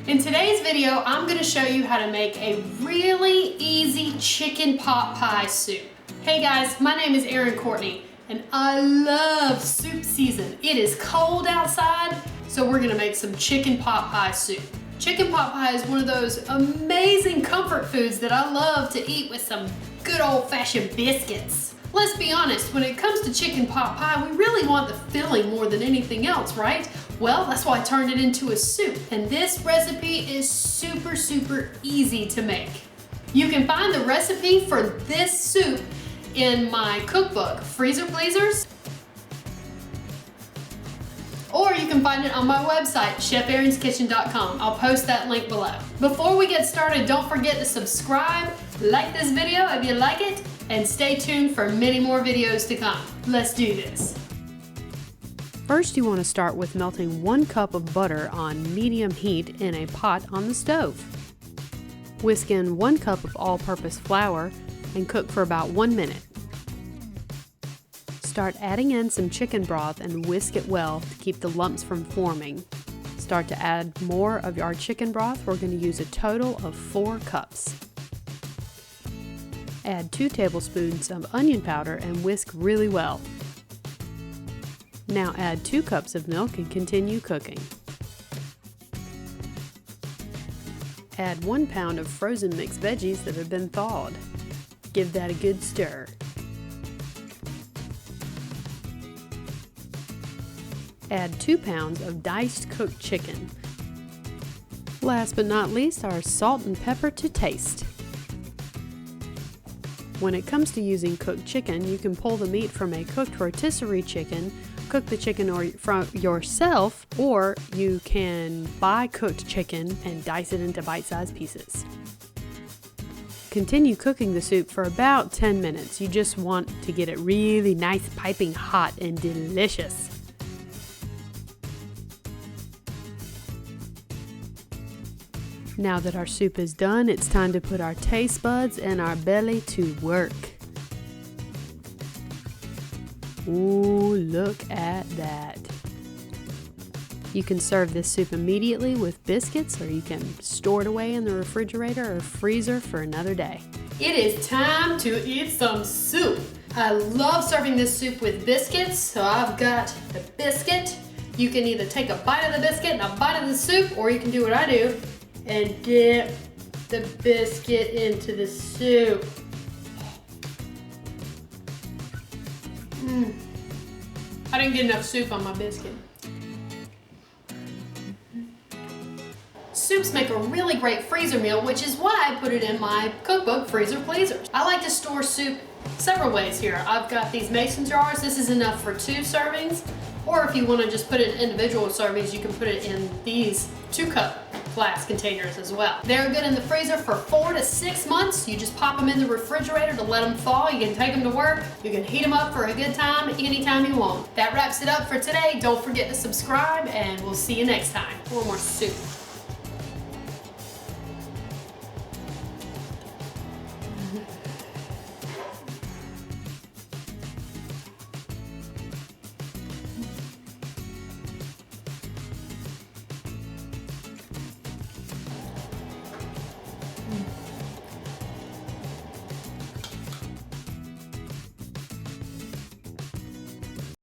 In today's video, I'm going to show you how to make a really easy chicken pot pie soup. Hey guys, my name is Erin Courtney and I love soup season. It is cold outside, so we're going to make some chicken pot pie soup. Chicken pot pie is one of those amazing comfort foods that I love to eat with some good old-fashioned biscuits. Let's be honest, when it comes to chicken pot pie, we really want the filling more than anything else, right? Well, that's why I turned it into a soup. And this recipe is super easy to make. You can find the recipe for this soup in my cookbook, Freezer Pleasers. Or you can find it on my website, cheferinskitchen.com. I'll post that link below. Before we get started, don't forget to subscribe, like this video if you like it, and stay tuned for many more videos to come. Let's do this. First, you want to start with melting 1 cup of butter on medium heat in a pot on the stove. Whisk in 1 cup of all-purpose flour and cook for about 1 minute. Start adding in some chicken broth and whisk it well to keep the lumps from forming. Start to add more of our chicken broth. We're going to use a total of 4 cups. Add 2 tablespoons of onion powder and whisk really well. Now add 2 cups of milk and continue cooking. Add 1 pound of frozen mixed veggies that have been thawed. Give that a good stir. Add 2 pounds of diced cooked chicken. Last but not least, our salt and pepper to taste. When it comes to using cooked chicken, you can pull the meat from a cooked rotisserie chicken, cook the chicken yourself, or you can buy cooked chicken and dice it into bite-sized pieces. Continue cooking the soup for about 10 minutes. You just want to get it really nice, piping hot and delicious. Now that our soup is done, it's time to put our taste buds and our belly to work. Ooh, look at that. You can serve this soup immediately with biscuits, or you can store it away in the refrigerator or freezer for another day. It is time to eat some soup. I love serving this soup with biscuits, so I've got the biscuit. You can either take a bite of the biscuit and a bite of the soup, or you can do what I do and dip the biscuit into the soup. I didn't get enough soup on my biscuit. Soups make a really great freezer meal, which is why I put it in my cookbook, Freezer Pleasers. I like to store soup several ways here. I've got these mason jars. This is enough for 2 servings. Or if you want to just put it in individual servings, you can put it in these 2-cup glass containers as well. They're good in the freezer for 4 to 6 months. You just pop them in the refrigerator to let them thaw. You can take them to work. You can heat them up for a good time anytime you want. That wraps it up for today. Don't forget to subscribe and we'll see you next time for more soup.